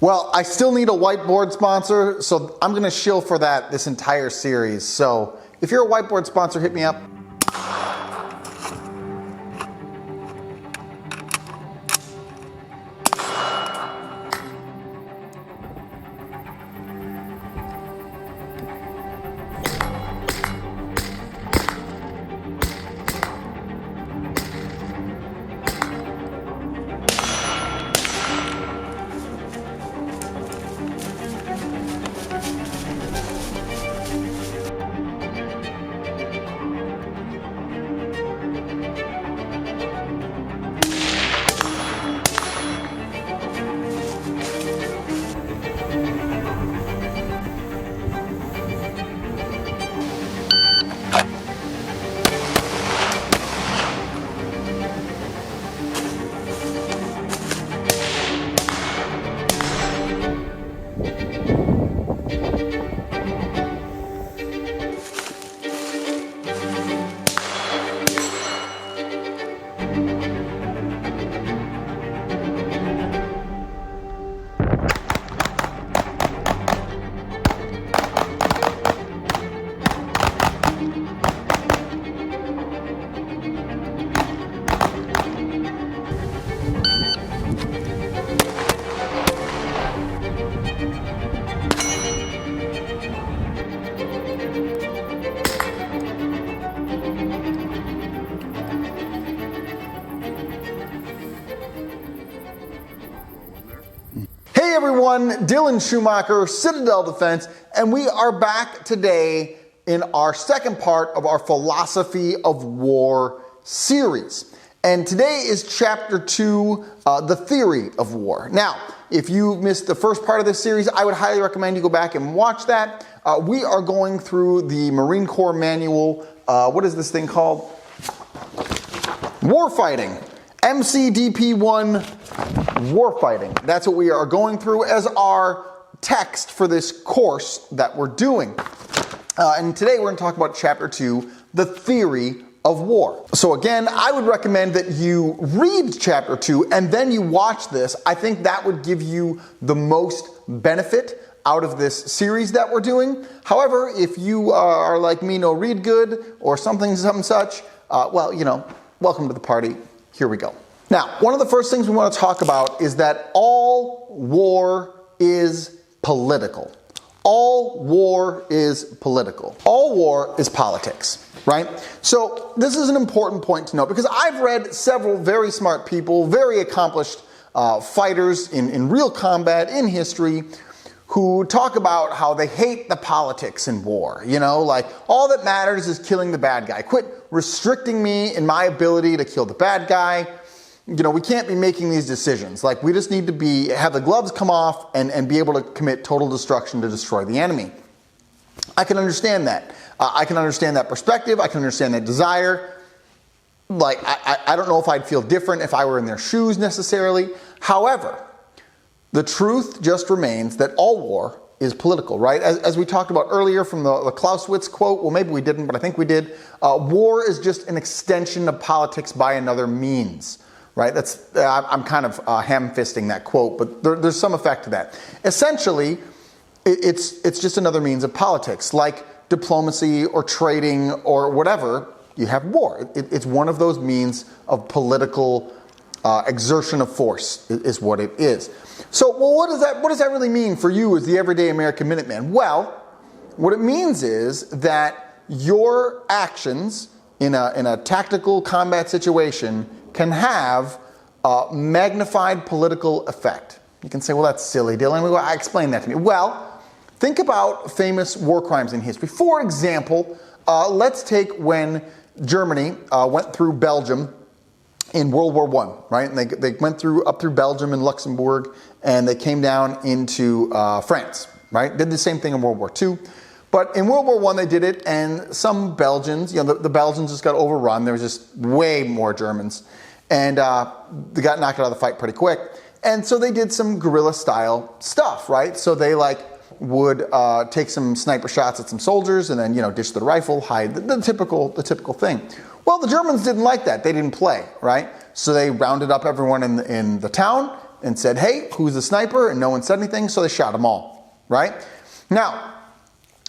Well, I still need a whiteboard sponsor, so I'm gonna shill for that this entire series. So if you're a whiteboard sponsor, hit me up. Hey everyone, Dylan Schumacher, Citadel Defense, and we are back today in our second part of our Philosophy of War series. And today is Chapter 2, The Theory of War. Now, if you missed the first part of this series, I would highly recommend you go back and watch that. We are going through the Marine Corps Manual. What is this thing called? Warfighting. MCDP1 Warfighting. That's what we are going through as our text for this course that we're doing. And today we're going to talk about Chapter 2, The Theory of War. So again, I would recommend that you read Chapter 2 and then you watch this. I think that would give you the most benefit out of this series that we're doing. However, if you are like me, no read good or something such, well, you know, welcome to the party. Here we go. Now, one of the first things we want to talk about is that all war is political. All war is political. All war is politics, right? So this is an important point to note because I've read several very smart people, very accomplished fighters in real combat, in history, who talk about how they hate the politics in war. You know, like all that matters is killing the bad guy. Quit restricting me in my ability to kill the bad guy. You know, we can't be making these decisions. Like we just need to have the gloves come off and be able to commit total destruction to destroy the enemy. I can understand that. I can understand that perspective. I can understand that desire. Like, I don't know if I'd feel different if I were in their shoes necessarily. However, the truth just remains that all war is political, right? As we talked about earlier from the Clausewitz quote, well, maybe we didn't, but I think we did. War is just an extension of politics by another means, right? I'm kind of ham-fisting that quote, but there's some effect to that. Essentially, it's just another means of politics, like diplomacy or trading or whatever. You have war. It's one of those means of political exertion of force is what it is. So, well, what does that really mean for you as the everyday American Minuteman? Well, what it means is that your actions in a tactical combat situation can have a magnified political effect. You can say, well, that's silly, Dylan. Well, explain that to me. Well, think about famous war crimes in history. For example, let's take when Germany went through Belgium in World War I, right? And they went up through Belgium and Luxembourg, and they came down into France, right? Did the same thing in World War II. But in World War I, they did it, and some Belgians, you know, the Belgians just got overrun. There was just way more Germans. And they got knocked out of the fight pretty quick. And so they did some guerrilla-style stuff, right? So they, would take some sniper shots at some soldiers and then, you know, ditch the rifle, hide, the typical thing. Well, the Germans didn't like that. They didn't play, right? So they rounded up everyone in the town and said, hey, who's the sniper? And no one said anything, so they shot them all, right? Now,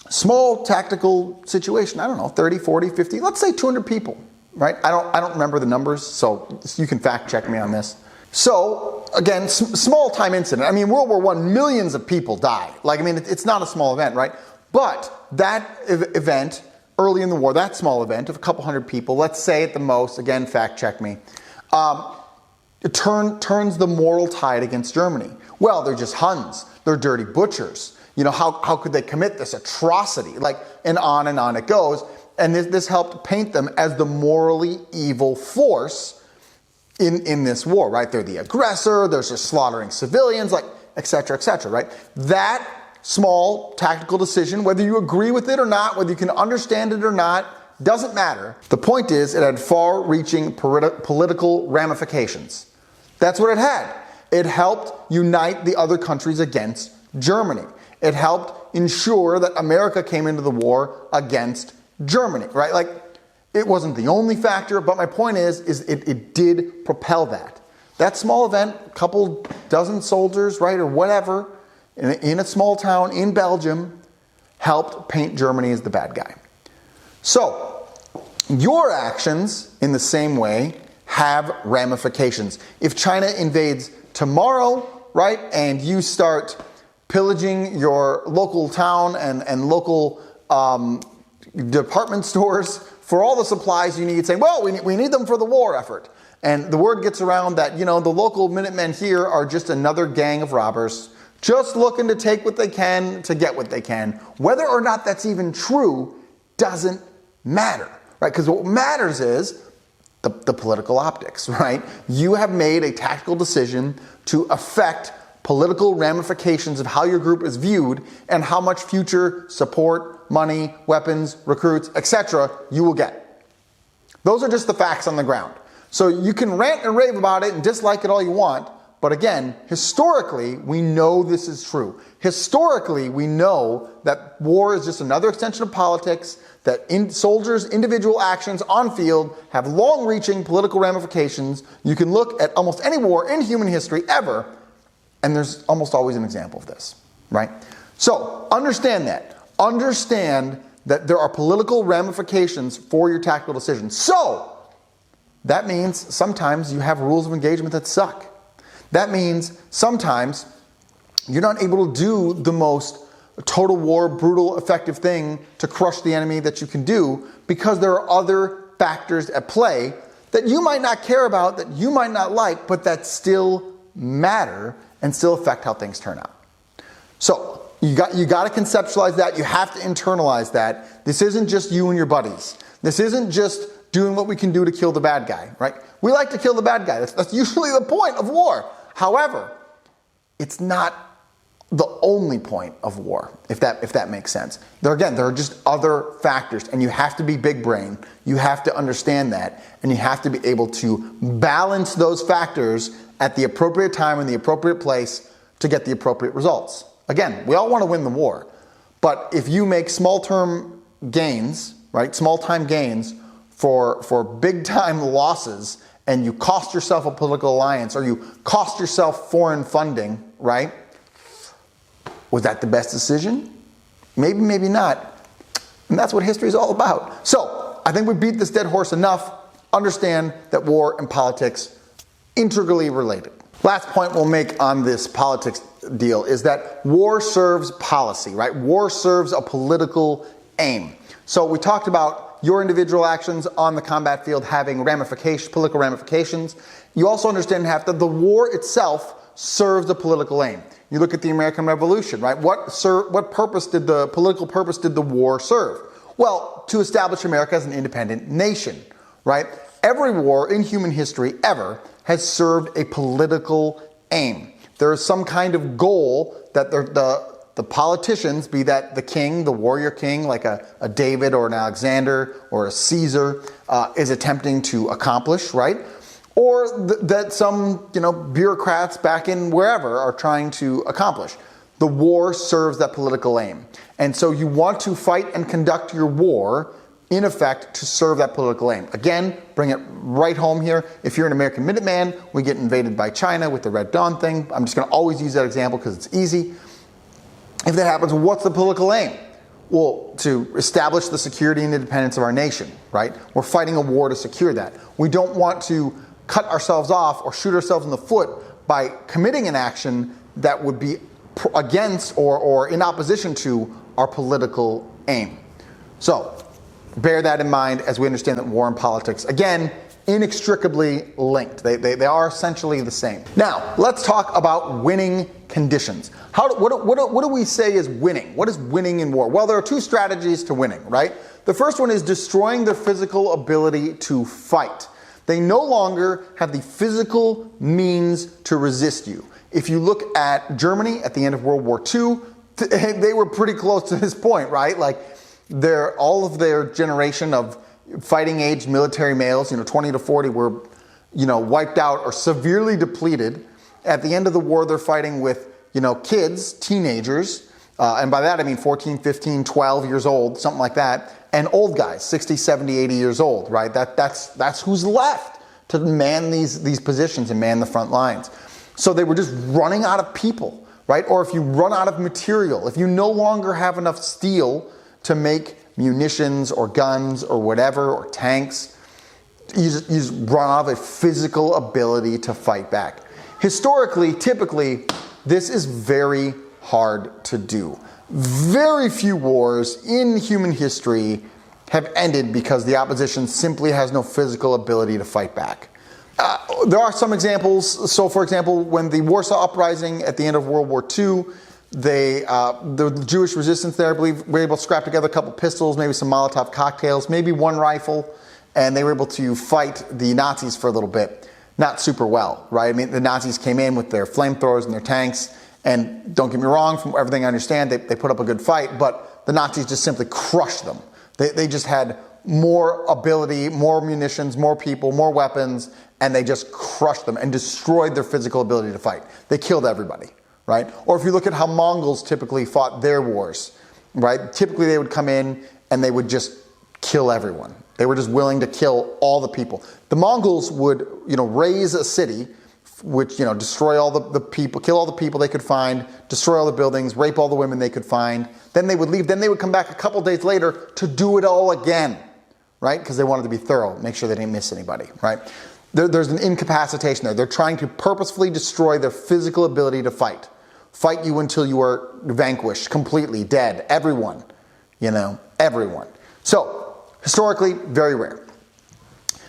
small tactical situation, I don't know, 30, 40, 50, let's say 200 people, right? I don't remember the numbers, so you can fact check me on this. So, again, small time incident. I mean, World War I, millions of people die. Like, I mean, it's not a small event, right? But that event, early in the war, that small event of a couple hundred people, let's say at the most, again, fact check me, it turns the moral tide against Germany. Well, they're just Huns. They're dirty butchers. You know, how could they commit this atrocity? Like, and on it goes. And this helped paint them as the morally evil force in this war, right? They're the aggressor, they're just slaughtering civilians, like, et cetera, right? That small tactical decision, whether you agree with it or not, whether you can understand it or not, doesn't matter. The point is, it had far-reaching political ramifications. That's what it had. It helped unite the other countries against Germany. It helped ensure that America came into the war against Germany, right? Like, it wasn't the only factor, but my point is it did propel that. That small event, a couple dozen soldiers, right, or whatever, in a small town in Belgium, helped paint Germany as the bad guy. So, your actions, in the same way, have ramifications. If China invades tomorrow, right, and you start pillaging your local town and local department stores for all the supplies you need, saying, well, we need them for the war effort. And the word gets around that, you know, the local Minutemen here are just another gang of robbers, just looking to take what they can to get what they can. Whether or not that's even true doesn't matter, right? Because what matters is the political optics, right? You have made a tactical decision to affect political ramifications of how your group is viewed and how much future support, money, weapons, recruits, etc. you will get. Those are just the facts on the ground. So you can rant and rave about it and dislike it all you want, but again, historically, we know this is true. Historically, we know that war is just another extension of politics, that soldiers' individual actions on field have long-reaching political ramifications. You can look at almost any war in human history ever, and there's almost always an example of this, right? So, understand that. Understand that there are political ramifications for your tactical decisions. So, that means sometimes you have rules of engagement that suck. That means sometimes you're not able to do the most total war, brutal, effective thing to crush the enemy that you can do because there are other factors at play that you might not care about, that you might not like, but that still matter and still affect how things turn out. So you got to conceptualize that. You have to internalize that. This isn't just you and your buddies. This isn't just doing what we can do to kill the bad guy, right? We like to kill the bad guy. That's usually the point of war. However, it's not the only point of war, if that makes sense. There are just other factors, and you have to be big brain. You have to understand that, and you have to be able to balance those factors at the appropriate time in the appropriate place to get the appropriate results. Again, we all want to win the war, but if you make small-term gains, right, small-time gains for big-time losses, and you cost yourself a political alliance, or you cost yourself foreign funding, right? Was that the best decision? Maybe, maybe not. And that's what history is all about. So, I think we beat this dead horse enough. Understand that war and politics integrally related. Last point we'll make on this politics deal is that war serves policy, right? War serves a political aim. So we talked about your individual actions on the combat field having political ramifications. You also understand that the war itself serves a political aim. You look at the American Revolution, right? What political purpose did the war serve? Well, to establish America as an independent nation, right? Every war in human history ever has served a political aim. There is some kind of goal that the politicians, be that the king, the warrior king, like a David or an Alexander or a Caesar, is attempting to accomplish, right? Or that some, bureaucrats back in wherever are trying to accomplish. The war serves that political aim. And so you want to fight and conduct your war in effect to serve that political aim. Again, bring it right home here. If you're an American Minuteman, we get invaded by China with the Red Dawn thing. I'm just going to always use that example because it's easy. If that happens, what's the political aim? Well, to establish the security and independence of our nation, right? We're fighting a war to secure that. We don't want to cut ourselves off or shoot ourselves in the foot by committing an action that would be against or in opposition to our political aim. So, bear that in mind as we understand that war and politics, again, inextricably linked. They are essentially the same. Now, let's talk about winning conditions. What do we say is winning? What is winning in war? Well, there are two strategies to winning, right? The first one is destroying their physical ability to fight. They no longer have the physical means to resist you. If you look at Germany at the end of World War II, they were pretty close to this point, right? Like, all of their generation of fighting age military males, 20 to 40 were, wiped out or severely depleted. At the end of the war, they're fighting with, kids, teenagers, and by that I mean 14, 15, 12 years old, something like that, and old guys, 60, 70, 80 years old, right? That's who's left to man these positions and man the front lines. So they were just running out of people, right? Or if you run out of material, if you no longer have enough steel to make munitions or guns or whatever, or tanks, you just run out of a physical ability to fight back. Historically, typically, this is very hard to do. Very few wars in human history have ended because the opposition simply has no physical ability to fight back. There are some examples. So, for example, when the Warsaw Uprising at the end of World War II, the Jewish resistance there, I believe, were able to scrap together a couple pistols, maybe some Molotov cocktails, maybe one rifle, and they were able to fight the Nazis for a little bit. Not super well, right? I mean, the Nazis came in with their flamethrowers and their tanks, and don't get me wrong, from everything I understand, they put up a good fight, but the Nazis just simply crushed them. They just had more ability, more munitions, more people, more weapons, and they just crushed them and destroyed their physical ability to fight. They killed everybody, right? Or if you look at how Mongols typically fought their wars, right? Typically they would come in and they would just kill everyone. They were just willing to kill all the people. The Mongols would, raze a city, which, destroy all the people, kill all the people they could find, destroy all the buildings, rape all the women they could find. Then they would leave. Then they would come back a couple days later to do it all again, right? Because they wanted to be thorough, make sure they didn't miss anybody, right? There's an incapacitation there. They're trying to purposefully destroy their physical ability to fight. Fight you until you are vanquished, completely dead. Everyone, everyone. So, historically, very rare.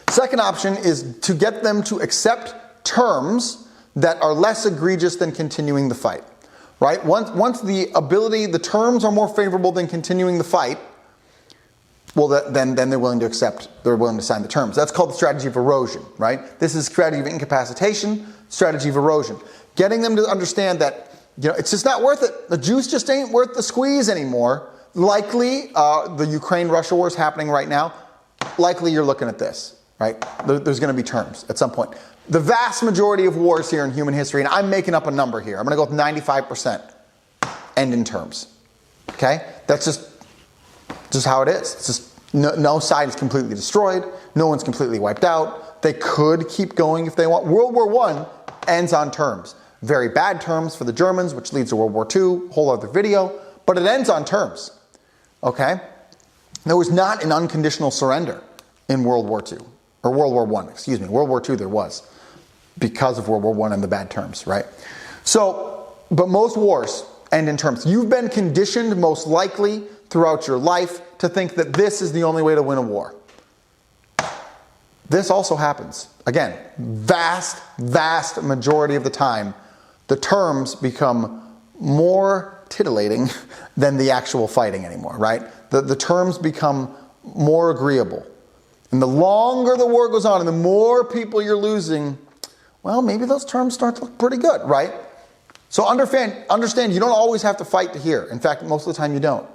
Second option is to get them to accept terms that are less egregious than continuing the fight, right? Once the terms are more favorable than continuing the fight, well, then they're willing to accept, they're willing to sign the terms. That's called the strategy of erosion, right? This is strategy of incapacitation, strategy of erosion. Getting them to understand that, it's just not worth it. The juice just ain't worth the squeeze anymore. Likely, the Ukraine-Russia war is happening right now. Likely you're looking at this, right? There's going to be terms at some point. The vast majority of wars here in human history, and I'm making up a number here, I'm going to go with 95%, end in terms. Okay? That's just how it is. It's just no side is completely destroyed. No one's completely wiped out. They could keep going if they want. World War I ends on terms. Very bad terms for the Germans, which leads to World War II, whole other video, but it ends on terms. Okay? There was not an unconditional surrender in World War II. Or World War I, excuse me. World War II there was, because of World War I and the bad terms, right? So, but most wars end in terms. You've been conditioned, most likely, throughout your life to think that this is the only way to win a war. This also happens. Again, vast majority of the time, the terms become more titillating than the actual fighting anymore, right? The terms become more agreeable. And the longer the war goes on and the more people you're losing, well, maybe those terms start to look pretty good, right? So understand you don't always have to fight to hear. In fact, most of the time you don't.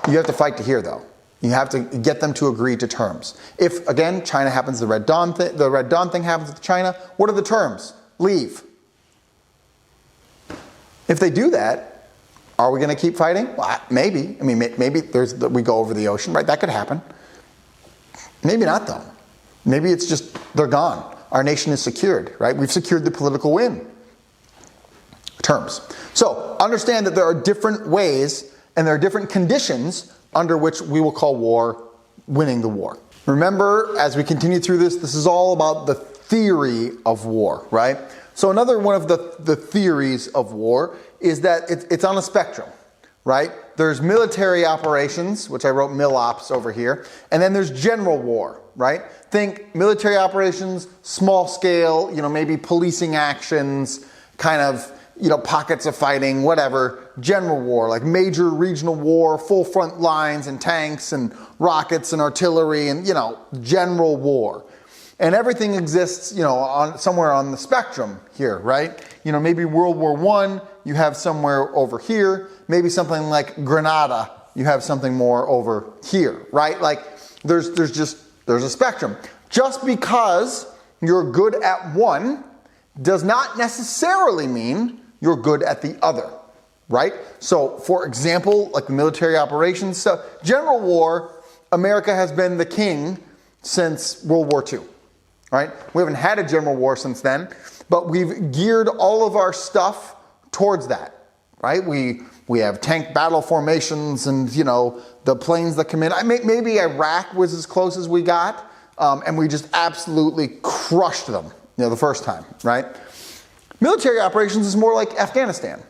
You have to fight to hear, though. You have to get them to agree to terms. If, again, China happens, the Red Dawn thing happens with China, what are the terms? Leave. If they do that, Are we going to keep fighting? Well, maybe. I mean, maybe we go over the ocean, right? That could happen. Maybe not, though. Maybe it's just they're gone. Our nation is secured, right? We've secured the political win terms. So understand that there are different ways and there are different conditions under which we will call war winning the war. Remember, as we continue through this, this is all about the theory of war, right? So another one of the theories of war is that it's on a spectrum, right? There's military operations, which I wrote mil-ops over here, and then there's general war, right? Think military operations, small scale, maybe policing actions, kind of, pockets of fighting, whatever. General war, like major regional war, full front lines and tanks and rockets and artillery and, general war. And everything exists, somewhere on the spectrum here, right? Maybe World War I, you have somewhere over here. Maybe something like Grenada, you have something more over here, right? Like there's a spectrum. Just because you're good at one does not necessarily mean you're good at the other, right? So, for example, like the military operations, so general war, America has been the king since World War II, right? We haven't had a general war since then, but we've geared all of our stuff towards that, right? We have tank battle formations and, the planes that come in. Maybe Iraq was as close as we got, and we just absolutely crushed them, the first time, right? Military operations is more like Afghanistan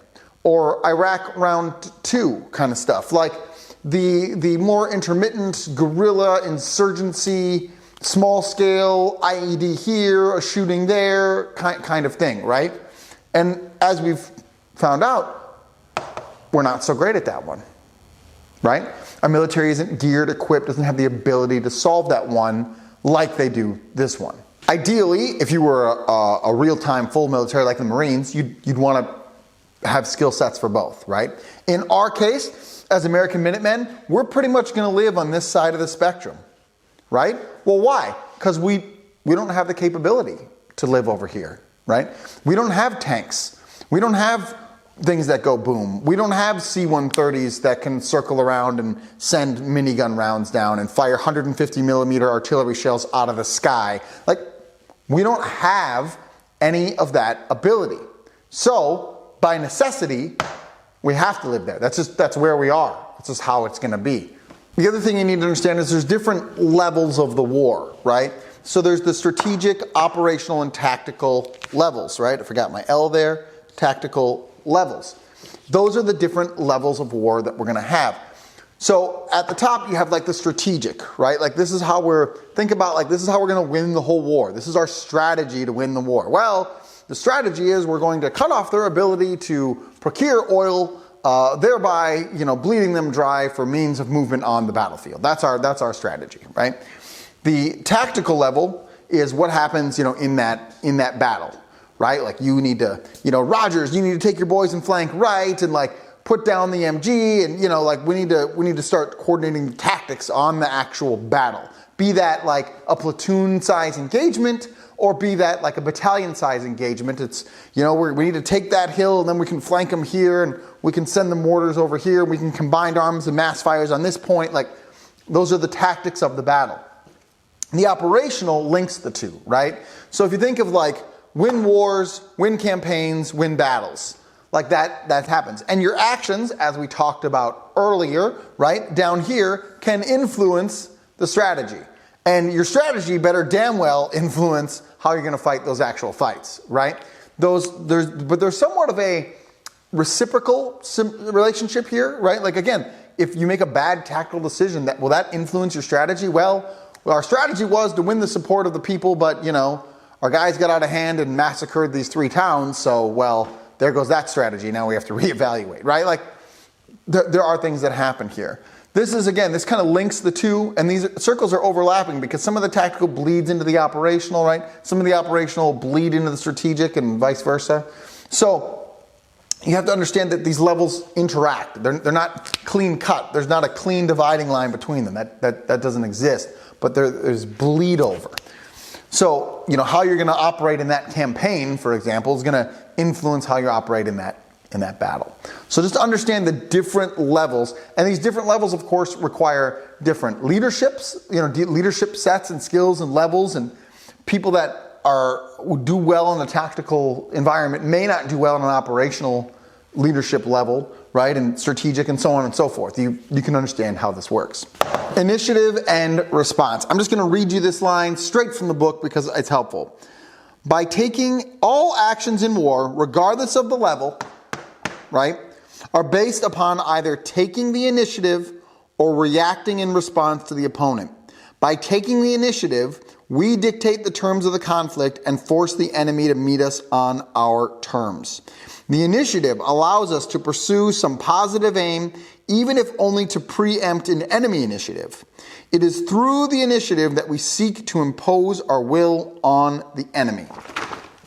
or Iraq round 2 kind of stuff, like the more intermittent guerrilla insurgency, small scale IED here, a shooting there kind of thing, right? And as we've found out, we're not so great at that one, right? Our military isn't geared, equipped, doesn't have the ability to solve that one like they do this one. Ideally, if you were a real-time full military like the Marines, you'd want to have skill sets for both, right? In our case, as American Minutemen, we're pretty much going to live on this side of the spectrum, right? Well, why? Because we don't have the capability to live over here, right? We don't have tanks. We don't have things that go boom. We don't have C-130s that can circle around and send minigun rounds down and fire 150 millimeter artillery shells out of the sky. Like, we don't have any of that ability. So, by necessity, we have to live there. That's where we are. That's just how it's going to be. The other thing you need to understand is there's different levels of the war, right? So there's the strategic, operational, and tactical levels, right? I forgot my L there. Tactical levels. Those are the different levels of war that we're going to have. So at the top you have like the strategic, right? Like this is how this is how we're going to win the whole war. This is our strategy to win the war. Well, the strategy is we're going to cut off their ability to procure oil, thereby, bleeding them dry for means of movement on the battlefield. That's our strategy, right? The tactical level is what happens, in that battle, right? Like you need to, Rogers, you need to take your boys and flank right and like put down the MG and, we need to start coordinating tactics on the actual battle. Be that like a platoon size engagement or be that like a battalion size engagement. It's, we need to take that hill and then we can flank them here and we can send the mortars over here. We can combine arms and mass fires on this point. Like those are the tactics of the battle. The operational links the two, right? So if you think of like win wars, win campaigns, win battles, like that happens. And your actions, as we talked about earlier, right, down here, can influence the strategy. And your strategy better damn well influence how you're going to fight those actual fights, right? But there's somewhat of a reciprocal relationship here, right? Like again, if you make a bad tactical decision, will that influence your strategy? Well, our strategy was to win the support of the people, but our guys got out of hand and massacred these 3 towns, so well, there goes that strategy. Now we have to reevaluate, right? Like there are things that happen here. This kind of links the two, and these circles are overlapping because some of the tactical bleeds into the operational, right? Some of the operational bleed into the strategic and vice versa. So you have to understand that these levels interact. They're not clean cut. There's not a clean dividing line between them. That doesn't exist, but there's bleed over. So, how you're going to operate in that campaign, for example, is going to influence how you operate in that in that battle. So just to understand the different levels, and these different levels, of course, require different leaderships, leadership sets and skills and levels, and people that do well in a tactical environment may not do well in an operational leadership level, right, and strategic and so on and so forth. You can understand how this works. Initiative and response. I'm just going to read you this line straight from the book because it's helpful. By taking all actions in war, regardless of the level, right, are based upon either taking the initiative or reacting in response to the opponent. By taking the initiative, we dictate the terms of the conflict and force the enemy to meet us on our terms. The initiative allows us to pursue some positive aim, even if only to preempt an enemy initiative. It is through the initiative that we seek to impose our will on the enemy.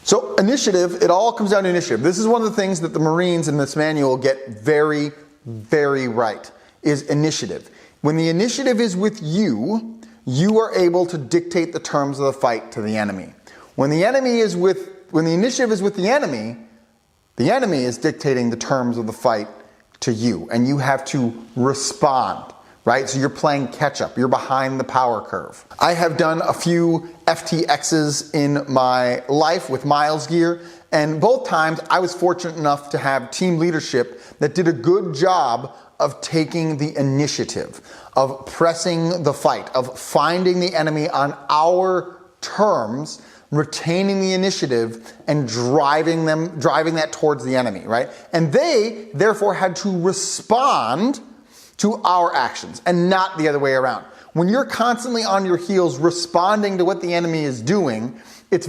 So initiative, it all comes down to initiative. This is one of the things that the Marines in this manual get very, very right, is initiative. When the initiative is with you, you are able to dictate the terms of the fight to the enemy. When the initiative is with the enemy is dictating the terms of the fight to you, and you have to respond, right? So you're playing catch up. You're behind the power curve. I have done a few FTXs in my life with Miles gear, and both times I was fortunate enough to have team leadership that did a good job of taking the initiative, of pressing the fight, of finding the enemy on our terms, retaining the initiative, and driving that towards the enemy, right? And they, therefore, had to respond to our actions and not the other way around. When you're constantly on your heels responding to what the enemy is doing, it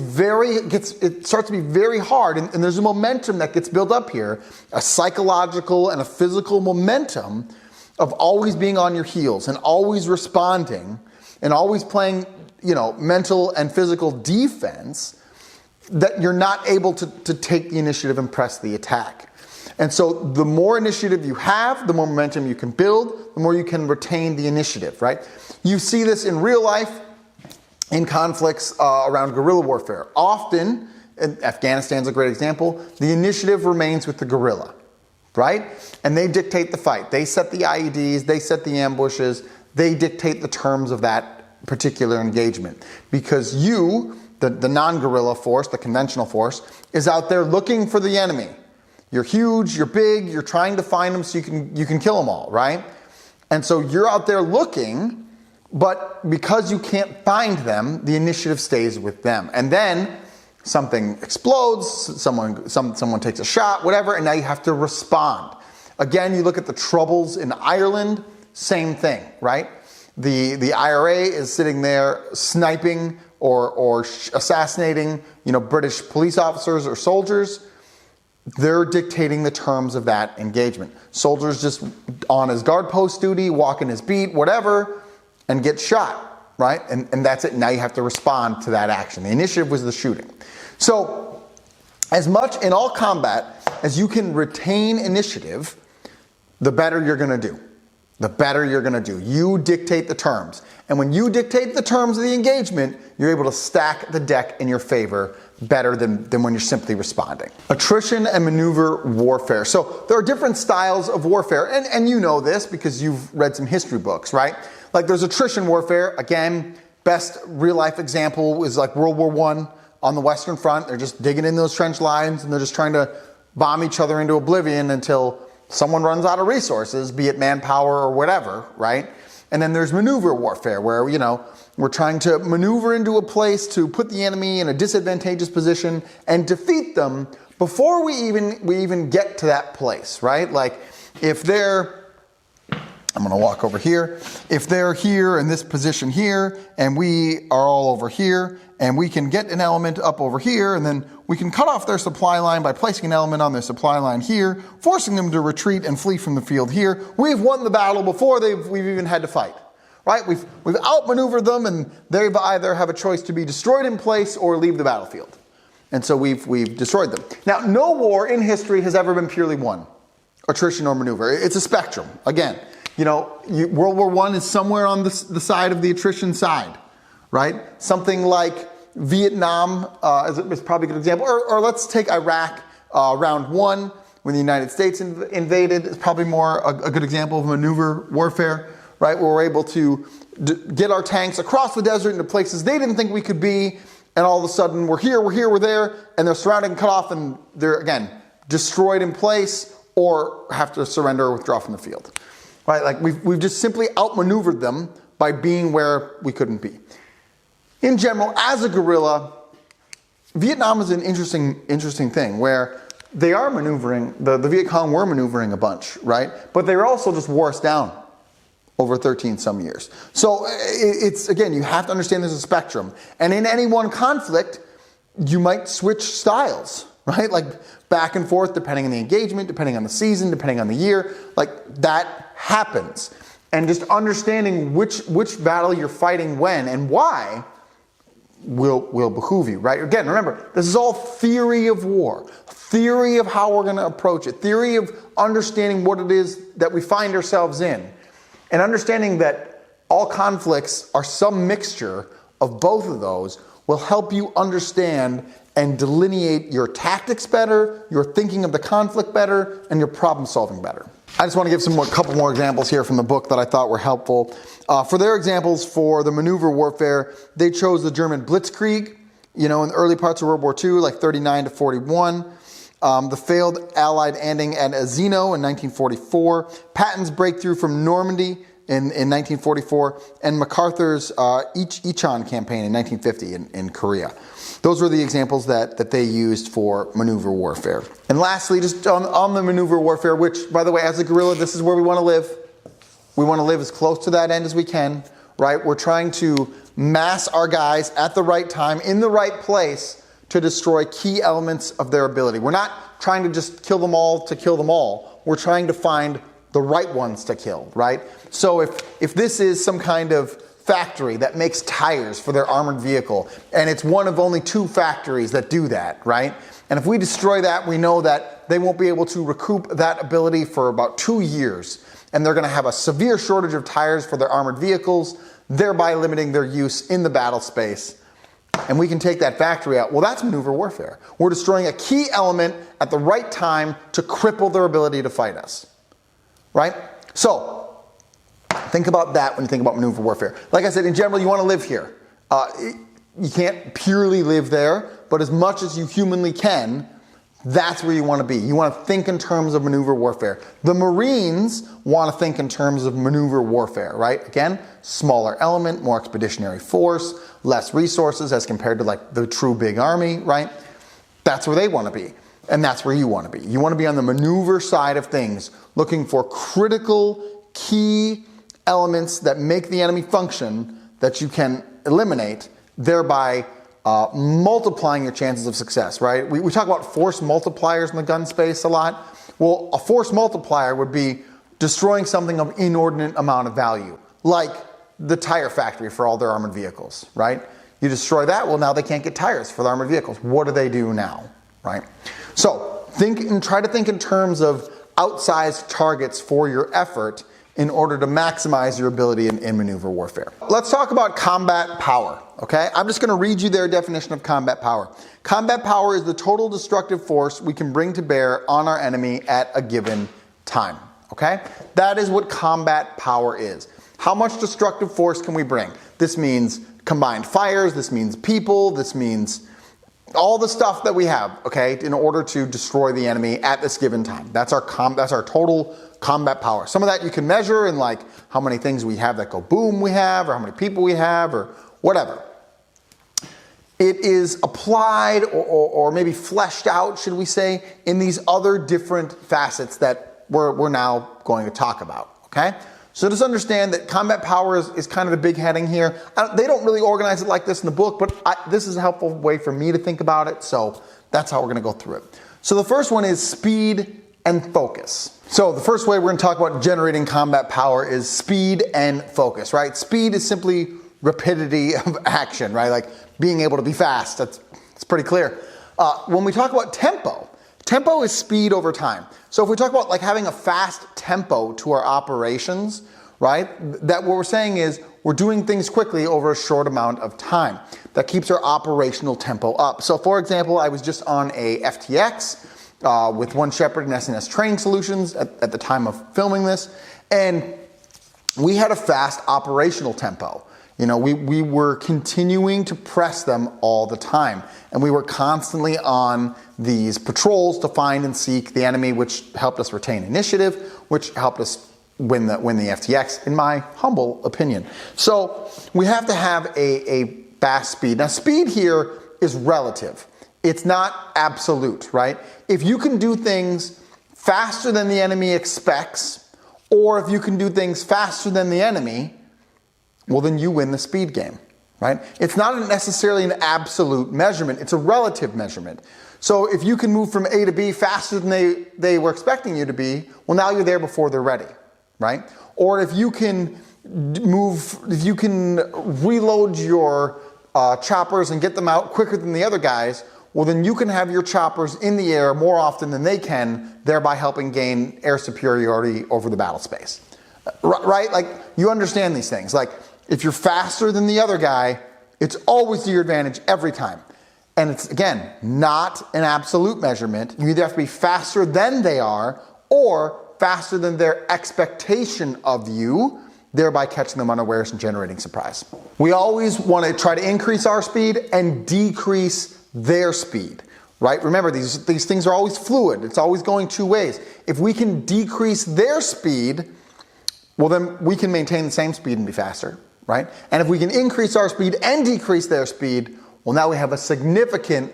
starts to be very hard, and there's a momentum that gets built up here, a psychological and a physical momentum of always being on your heels and always responding and always playing, mental and physical defense, that you're not able to take the initiative and press the attack. And so the more initiative you have, the more momentum you can build, the more you can retain the initiative, right? You see this in real life, in conflicts around guerrilla warfare. Often, and Afghanistan's a great example, the initiative remains with the guerrilla, right? And they dictate the fight. They set the IEDs, they set the ambushes, they dictate the terms of that particular engagement. Because you, the non-guerrilla force, the conventional force, is out there looking for the enemy. You're huge, you're big, you're trying to find them so you can kill them all, right? And so you're out there looking, but because you can't find them, the initiative stays with them. And then something explodes, someone takes a shot, whatever, and now you have to respond. Again, you look at the troubles in Ireland, same thing, right? The IRA is sitting there sniping or assassinating, British police officers or soldiers. They're dictating the terms of that engagement. Soldiers just on his guard post duty, walking his beat, whatever, and get shot, right? And that's it. Now you have to respond to that action. The initiative was the shooting. So as much in all combat as you can retain initiative, the better you're going to do. The better you're going to do. You dictate the terms. And when you dictate the terms of the engagement, you're able to stack the deck in your favor better than when you're simply responding. Attrition and maneuver warfare. So there are different styles of warfare, and you know this because you've read some history books, right? Like there's attrition warfare. Again, best real-life example is like World War I on the Western Front. They're just digging in those trench lines, and they're just trying to bomb each other into oblivion until someone runs out of resources, be it manpower or whatever, right? And then there's maneuver warfare, where, we're trying to maneuver into a place to put the enemy in a disadvantageous position and defeat them before we even get to that place, right? Like if I'm going to walk over here. If they're here in this position here, and we are all over here, and we can get an element up over here, and then we can cut off their supply line by placing an element on their supply line here, forcing them to retreat and flee from the field here. We've won the battle before we've even had to fight, right? We've outmaneuvered them, and they either have a choice to be destroyed in place or leave the battlefield. And so we've destroyed them. Now, no war in history has ever been purely one, attrition or maneuver. It's a spectrum. Again, World War I is somewhere on the side of the attrition side, right? Something like Vietnam is probably a good example. Or let's take Iraq, round one. when the United States invaded. It's probably more a good example of maneuver warfare, right? Where we're able to get our tanks across the desert into places they didn't think we could be, and all of a sudden we're here, we're there, and they're surrounded and cut off, and they're, again, destroyed in place or have to surrender or withdraw from the field, right? Like we've just simply outmaneuvered them by being where we couldn't be. In general, as a guerrilla, Vietnam is an interesting thing where they are maneuvering, the Viet Cong were maneuvering a bunch, right? But they were also just wore us down over 13 some years. So it's, again, you have to understand there's a spectrum. And in any one conflict, you might switch styles, right? Like back and forth depending on the engagement, depending on the season, depending on the year. Like that happens. And just understanding which battle you're fighting when and why will behoove you, right? Again, remember, this is all theory of war, theory of how we're going to approach it, theory of understanding what it is that we find ourselves in, and understanding that all conflicts are some mixture of both of those will help you understand and delineate your tactics better, your thinking of the conflict better, and your problem solving better. I just want to give a couple more examples here from the book that I thought were helpful. For their examples for the maneuver warfare, they chose the German Blitzkrieg, in the early parts of World War II, like 39 to 41. The failed Allied ending at Azino in 1944. Patton's breakthrough from Normandy in 1944. And MacArthur's Ichon campaign in 1950 in Korea. Those were the examples that they used for maneuver warfare. And lastly, just on the maneuver warfare, which, by the way, as a guerrilla, this is where we want to live. We want to live as close to that end as we can, right? We're trying to mass our guys at the right time, in the right place, to destroy key elements of their ability. We're not trying to just kill them all to kill them all. We're trying to find the right ones to kill, right? So if this is some kind of factory that makes tires for their armored vehicle, and it's one of only 2 factories that do that, right? And if we destroy that, we know that they won't be able to recoup that ability for about 2 years, and they're going to have a severe shortage of tires for their armored vehicles, thereby limiting their use in the battle space. And we can take that factory out. Well, that's maneuver warfare. We're destroying a key element at the right time to cripple their ability to fight us, right? So think about that when you think about maneuver warfare. Like I said, in general, you want to live here. You can't purely live there, but as much as you humanly can, that's where you want to be. You want to think in terms of maneuver warfare. The Marines want to think in terms of maneuver warfare, right? Again, smaller element, more expeditionary force, less resources as compared to like the true big army, right? That's where they want to be. And that's where you want to be. You want to be on the maneuver side of things, looking for critical, key elements that make the enemy function that you can eliminate, thereby multiplying your chances of success, right? We talk about force multipliers in the gun space a lot. Well, a force multiplier would be destroying something of inordinate amount of value, like the tire factory for all their armored vehicles, right? You destroy that, well, now they can't get tires for the armored vehicles. What do they do now, right? So try to think in terms of outsized targets for your effort in order to maximize your ability in maneuver warfare. Let's talk about combat power, okay? I'm just going to read you their definition of combat power. Combat power is the total destructive force we can bring to bear on our enemy at a given time, okay? That is what combat power is. How much destructive force can we bring? This means combined fires, this means people, this means all the stuff that we have, okay, in order to destroy the enemy at this given time. That's our total combat power. Some of that you can measure in like how many things we have that go boom we have, or how many people we have, or whatever. It is applied or maybe fleshed out, should we say, in these other different facets that we're now going to talk about, okay? So just understand that combat power is kind of the big heading here. They don't really organize it like this in the book, but this is a helpful way for me to think about it, so that's how we're going to go through it. So the first one is speed and focus. So the first way we're going to talk about generating combat power is speed and focus, right? Speed is simply rapidity of action, right? Like being able to be fast. That's pretty clear. When we talk about tempo, tempo is speed over time. So if we talk about like having a fast tempo to our operations, right? That what we're saying is we're doing things quickly over a short amount of time. That keeps our operational tempo up. So for example, I was just on a FTX with One Shepherd and SNS Training Solutions at the time of filming this, and we had a fast operational tempo. You know, we were continuing to press them all the time, and we were constantly on these patrols to find and seek the enemy, which helped us retain initiative, which helped us win the FTX, in my humble opinion. So we have to have a fast speed. Now, speed here is relative. It's not absolute, right? If you can do things faster than the enemy expects, or if you can do things faster than the enemy, well, then you win the speed game, right? It's not necessarily an absolute measurement. It's a relative measurement. So if you can move from A to B faster than they were expecting you to be, well, now you're there before they're ready, right? Or if you can reload your choppers and get them out quicker than the other guys, well, then you can have your choppers in the air more often than they can, thereby helping gain air superiority over the battle space, right? Like, you understand these things. Like, if you're faster than the other guy, it's always to your advantage every time. And it's, again, not an absolute measurement. You either have to be faster than they are or faster than their expectation of you, thereby catching them unawares and generating surprise. We always want to try to increase our speed and decrease their speed, right? Remember, these things are always fluid. It's always going two ways. If we can decrease their speed, well, then we can maintain the same speed and be faster, right? And if we can increase our speed and decrease their speed, well, now we have a significant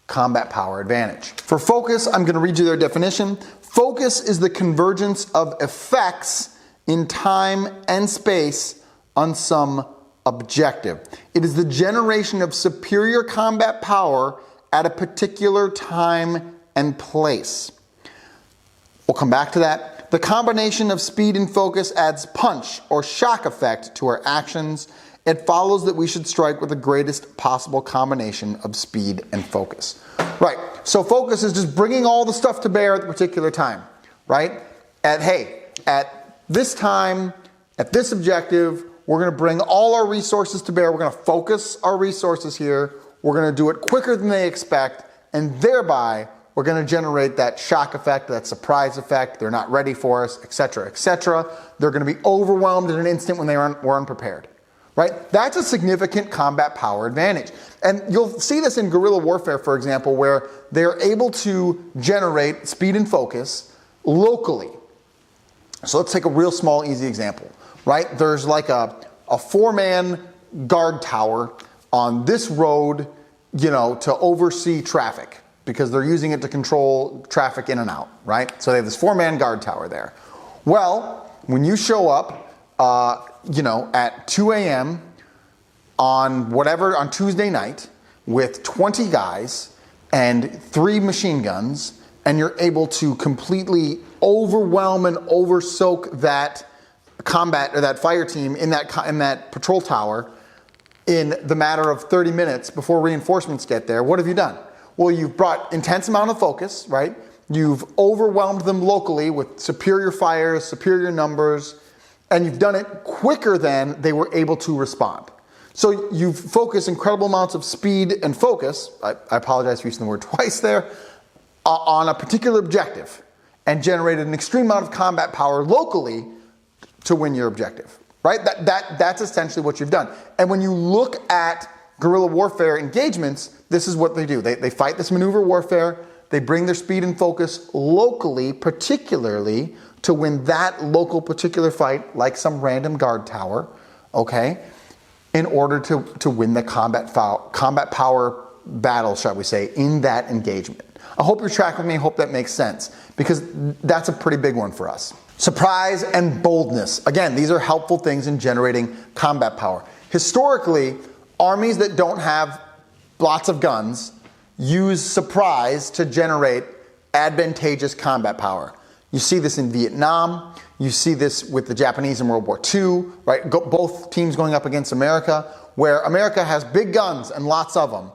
combat power advantage. For focus, I'm going to read you their definition. Focus is the convergence of effects in time and space on some objective. It is the generation of superior combat power at a particular time and place. We'll come back to that. The combination of speed and focus adds punch or shock effect to our actions. It follows that we should strike with the greatest possible combination of speed and focus. Right, so focus is just bringing all the stuff to bear at the particular time, right? At this time, at this objective, we're going to bring all our resources to bear. We're going to focus our resources here. We're going to do it quicker than they expect, and thereby we're going to generate that shock effect, that surprise effect. They're not ready for us, etc., etc. They're going to be overwhelmed in an instant when we're unprepared. Right? That's a significant combat power advantage. And you'll see this in guerrilla warfare, for example, where they're able to generate speed and focus locally. So let's take a real small, easy example, right? There's like a four-man guard tower on this road, you know, to oversee traffic because they're using it to control traffic in and out, right? So they have this four-man guard tower there. Well, when you show up, at 2 a.m. on Tuesday night with 20 guys and 3 machine guns, and you're able to completely overwhelm and oversoak that combat or that fire team in that patrol tower in the matter of 30 minutes before reinforcements get there, what have you done? Well, you've brought intense amount of focus, right? You've overwhelmed them locally with superior fires, superior numbers, and you've done it quicker than they were able to respond. So you've focused incredible amounts of speed and focus, I apologize for using the word twice there, on a particular objective and generated an extreme amount of combat power locally to win your objective, right? That's essentially what you've done. And when you look at guerrilla warfare engagements, this is what they do. They fight this maneuver warfare, they bring their speed and focus locally, particularly to win that local particular fight, like some random guard tower, okay, in order to win the combat power battle, shall we say, in that engagement. I hope you're tracking with me. I hope that makes sense, because that's a pretty big one for us. Surprise and boldness. Again, these are helpful things in generating combat power. Historically, armies that don't have lots of guns use surprise to generate advantageous combat power. You see this in Vietnam. You see this with the Japanese in World War II, right? Both teams going up against America, where America has big guns and lots of them,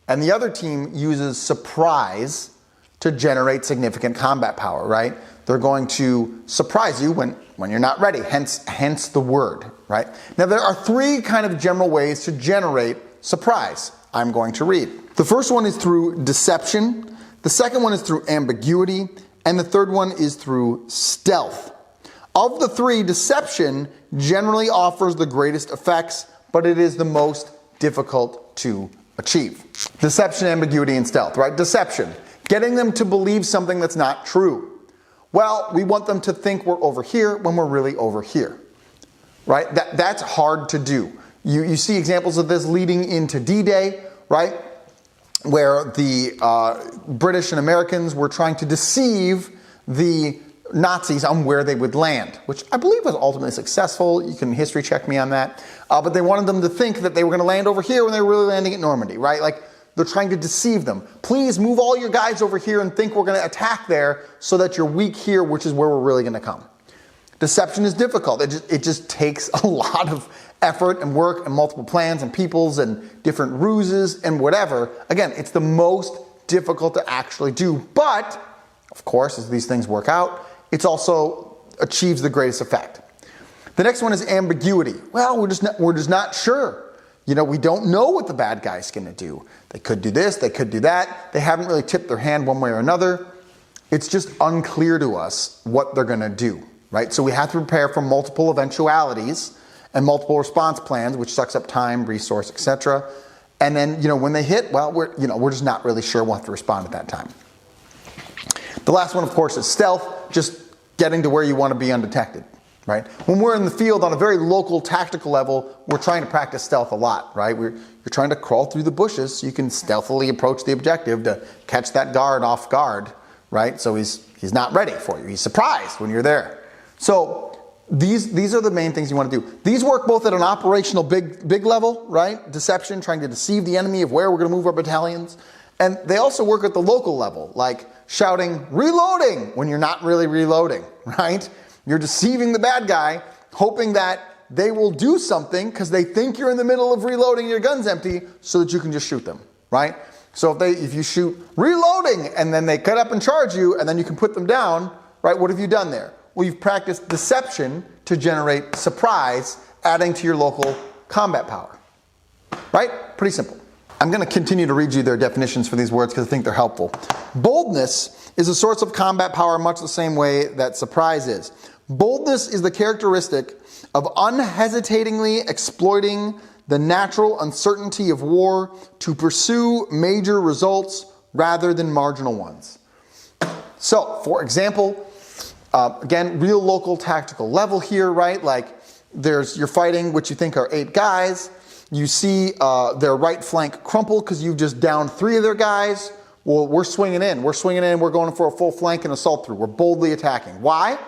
and the other team uses surprise to generate significant combat power, right? They're going to surprise you when you're not ready, hence the word, right? Now, there are 3 kind of general ways to generate surprise I'm going to read. The first one is through deception. The second one is through ambiguity, and the third one is through stealth. Of the three, deception generally offers the greatest effects, but it is the most difficult to achieve. Deception, ambiguity, and stealth, right? Deception, getting them to believe something that's not true. Well, we want them to think we're over here when we're really over here, right? That's hard to do. You see examples of this leading into D-Day, right? Where the British and Americans were trying to deceive the Nazis on where they would land, which I believe was ultimately successful. You can history check me on that. But they wanted them to think that they were going to land over here when they were really landing at Normandy, right? Like they're trying to deceive them. Please move all your guys over here and think we're going to attack there so that you're weak here, which is where we're really going to come. Deception is difficult. It just takes a lot of effort and work and multiple plans and peoples and different ruses and whatever. Again, it's the most difficult to actually do. But, of course, as these things work out, it also achieves the greatest effect. The next one is ambiguity. Well, we're just not sure. You know, we don't know what the bad guy's going to do. They could do this, they could do that. They haven't really tipped their hand one way or another. It's just unclear to us what they're going to do, right? So we have to prepare for multiple eventualities and multiple response plans, which sucks up time, resource, etc. And then, you know, when they hit, well, we're just not really sure we'll have to respond at that time. The last one, of course, is stealth, just getting to where you want to be undetected, right? When we're in the field on a very local tactical level, we're trying to practice stealth a lot, right? You're trying to crawl through the bushes so you can stealthily approach the objective to catch that guard off guard, right? So he's not ready for you. He's surprised when you're there. So these are the main things you want to do. These work both at an operational big level, right? Deception, trying to deceive the enemy of where we're going to move our battalions. And they also work at the local level, like shouting, reloading, when you're not really reloading, right? You're deceiving the bad guy, hoping that they will do something because they think you're in the middle of reloading, your gun's empty, so that you can just shoot them, right? So if you shoot reloading and then they cut up and charge you and then you can put them down, right? What have you done there? Well, you've practiced deception to generate surprise, adding to your local combat power, right? Pretty simple. I'm going to continue to read you their definitions for these words because I think they're helpful. Boldness is a source of combat power much the same way that surprise is. Boldness is the characteristic of unhesitatingly exploiting the natural uncertainty of war to pursue major results rather than marginal ones. So, for example, again, real local tactical level here, right? Like you're fighting what you think are 8 guys. You see their right flank crumple because you've just downed 3 of their guys. Well, we're swinging in. We're going for a full flank and assault through. We're boldly attacking. Why?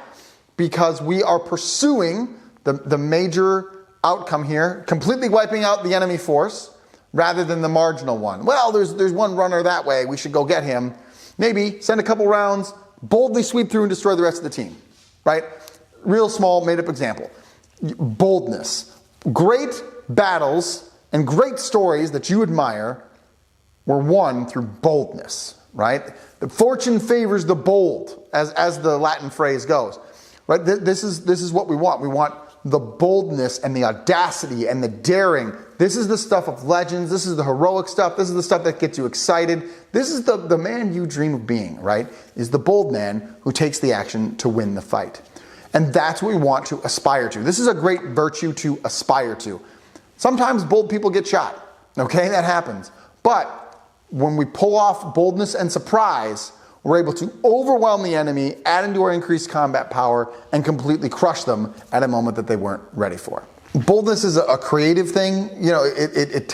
Because we are pursuing the major outcome here, completely wiping out the enemy force rather than the marginal one. Well, there's one runner that way. We should go get him. Maybe send a couple rounds, boldly sweep through and destroy the rest of the team, right? Real small made-up example. Boldness. Great battles and great stories that you admire were won through boldness, right? The fortune favors the bold, as the Latin phrase goes, right? This is what we want. We want the boldness and the audacity and the daring. This is the stuff of legends. This is the heroic stuff. This is the stuff that gets you excited. This is the man you dream of being, right? Is the bold man who takes the action to win the fight. And that's what we want to aspire to. This is a great virtue to aspire to. Sometimes bold people get shot, okay? That happens. But when we pull off boldness and surprise, we're able to overwhelm the enemy, add into our increased combat power, and completely crush them at a moment that they weren't ready for. Boldness is a creative thing. You know, it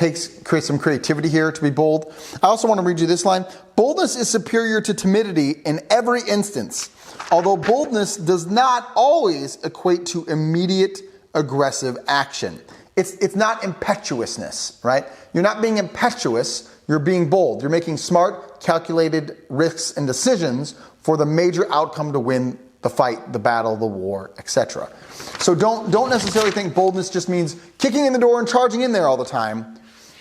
creates some creativity here to be bold. I also want to read you this line. Boldness is superior to timidity in every instance, although boldness does not always equate to immediate aggressive action. It's not impetuousness, right? You're not being impetuous, you're being bold. You're making smart, calculated risks and decisions for the major outcome to win the fight, the battle, the war, etc. So don't necessarily think boldness just means kicking in the door and charging in there all the time.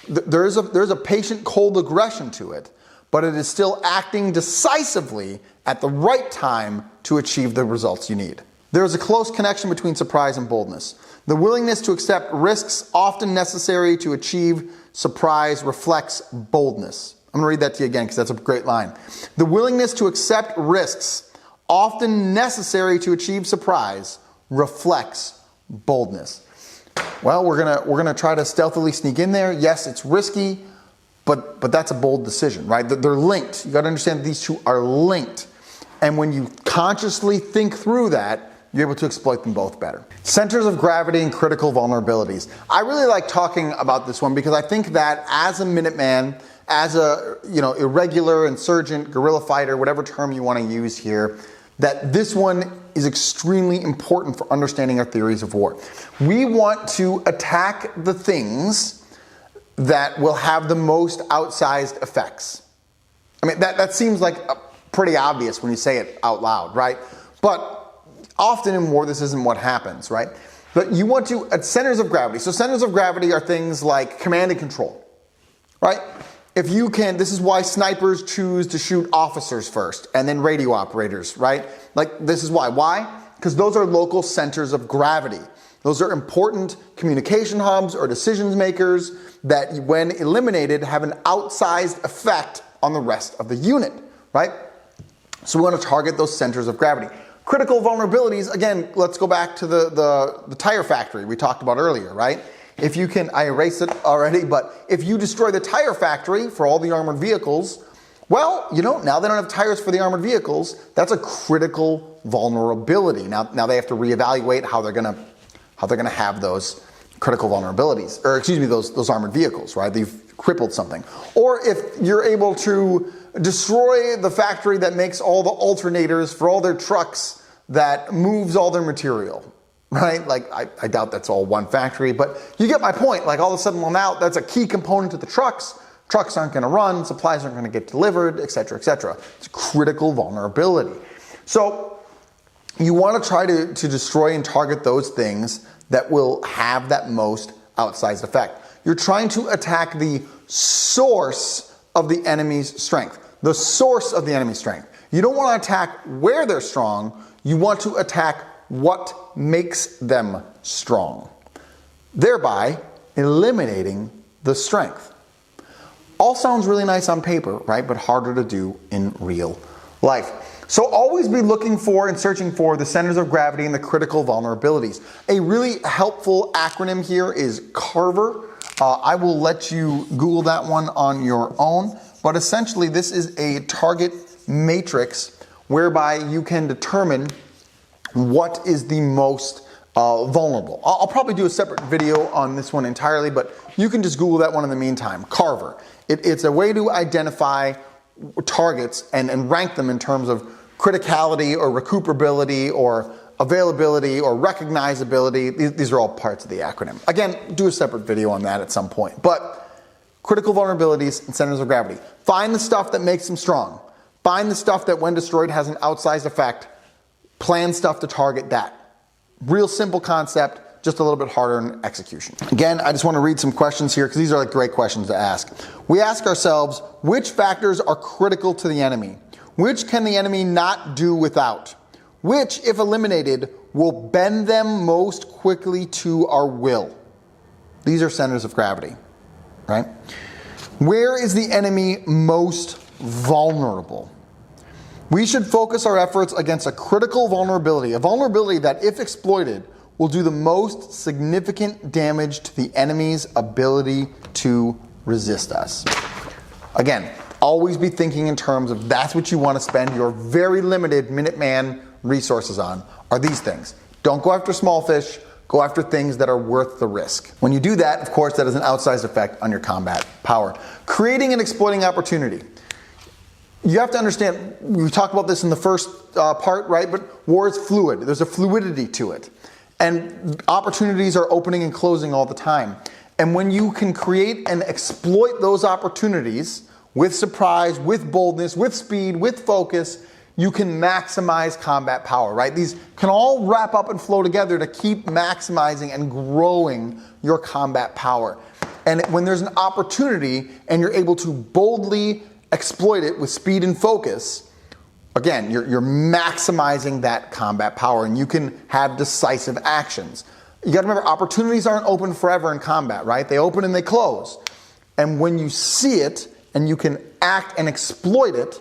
There's a patient, cold aggression to it, but it is still acting decisively at the right time to achieve the results you need. There is a close connection between surprise and boldness. The willingness to accept risks often necessary to achieve surprise reflects boldness. I'm gonna read that to you again because that's a great line. The willingness to accept risks, often necessary to achieve surprise, reflects boldness. Well, we're gonna try to stealthily sneak in there. Yes, it's risky, but that's a bold decision, right? They're linked. You gotta understand that these two are linked. And when you consciously think through that, you're able to exploit them both better. Centers of gravity and critical vulnerabilities. I really like talking about this one because I think that as a Minuteman, as a irregular, insurgent, guerrilla fighter, whatever term you want to use here, that this one is extremely important for understanding our theories of war. We want to attack the things that will have the most outsized effects. I mean, that seems like pretty obvious when you say it out loud, right? But often in war, this isn't what happens, right? But you want to, at centers of gravity. So centers of gravity are things like command and control, right? If you can, this is why snipers choose to shoot officers first and then radio operators, right? Like, this is why. Why? Because those are local centers of gravity. Those are important communication hubs or decision makers that, when eliminated, have an outsized effect on the rest of the unit, right? So we want to target those centers of gravity. Critical vulnerabilities, again, let's go back to the tire factory we talked about earlier, right? If you can, I erased it already, but if you destroy the tire factory for all the armored vehicles, well, now they don't have tires for the armored vehicles. That's a critical vulnerability. Now they have to reevaluate how they're gonna have those critical vulnerabilities, or excuse me, those armored vehicles, right? They've crippled something. Or if you're able to destroy the factory that makes all the alternators for all their trucks that moves all their material, right? Like, I doubt that's all one factory, but you get my point. Like, all of a sudden, well, now that's a key component to the trucks. Trucks aren't gonna run, supplies aren't gonna get delivered, et cetera, et cetera. It's a critical vulnerability. So you wanna try to destroy and target those things that will have that most outsized effect. You're trying to attack the source of the enemy's strength. The source of the enemy's strength. You don't want to attack where they're strong, you want to attack what makes them strong, thereby eliminating the strength. All sounds really nice on paper, right? But harder to do in real life. So always be looking for and searching for the centers of gravity and the critical vulnerabilities. A really helpful acronym here is CARVER. I will let you Google that one on your own. But essentially, this is a target matrix whereby you can determine what is the most vulnerable. I'll probably do a separate video on this one entirely, but you can just Google that one in the meantime. Carver. It's a way to identify targets and rank them in terms of criticality or recuperability or availability or recognizability. These are all parts of the acronym. Again, do a separate video on that at some point. But critical vulnerabilities and centers of gravity. Find the stuff that makes them strong. Find the stuff that, when destroyed, has an outsized effect. Plan stuff to target that. Real simple concept, just a little bit harder in execution. Again, I just want to read some questions here because these are like great questions to ask. We ask ourselves, which factors are critical to the enemy? Which can the enemy not do without? Which, if eliminated, will bend them most quickly to our will? These are centers of gravity, right? Where is the enemy most vulnerable? We should focus our efforts against a critical vulnerability, a vulnerability that, if exploited, will do the most significant damage to the enemy's ability to resist us. Again, always be thinking in terms of that's what you want to spend your very limited Minuteman resources on, are these things. Don't go after small fish, go after things that are worth the risk. When you do that, of course, that has an outsized effect on your combat power. Creating and exploiting opportunity. You have to understand, we talked about this in the first part, right? But war is fluid. There's a fluidity to it. And opportunities are opening and closing all the time. And when you can create and exploit those opportunities with surprise, with boldness, with speed, with focus, you can maximize combat power, right? These can all wrap up and flow together to keep maximizing and growing your combat power. And when there's an opportunity and you're able to boldly exploit it with speed and focus, again, you're maximizing that combat power and you can have decisive actions. You gotta remember, opportunities aren't open forever in combat, right? They open and they close. And when you see it and you can act and exploit it,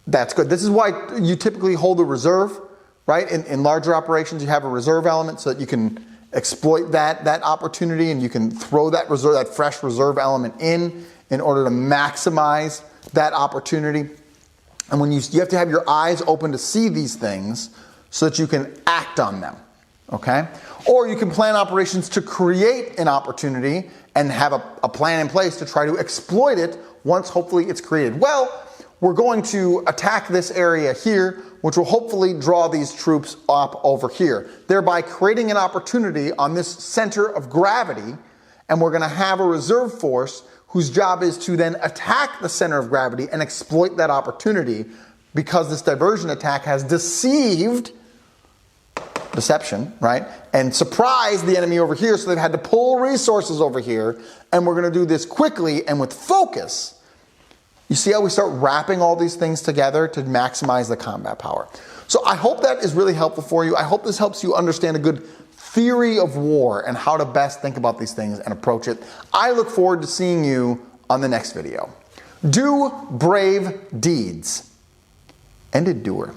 that's good. This is why you typically hold a reserve, right? In larger operations, you have a reserve element so that you can exploit that opportunity, and you can throw that reserve, that fresh reserve element in order to maximize that opportunity. And when you have to have your eyes open to see these things so that you can act on them, okay? Or you can plan operations to create an opportunity and have a plan in place to try to exploit it once hopefully it's created. Well, we're going to attack this area here, which will hopefully draw these troops up over here, thereby creating an opportunity on this center of gravity, and we're going to have a reserve force whose job is to then attack the center of gravity and exploit that opportunity, because this diversion attack has deception, right? And surprised the enemy over here, so they've had to pull resources over here, and we're going to do this quickly and with focus. You see how we start wrapping all these things together to maximize the combat power. So I hope that is really helpful for you. I hope this helps you understand a good theory of war and how to best think about these things and approach it. I look forward to seeing you on the next video. Do brave deeds and endure.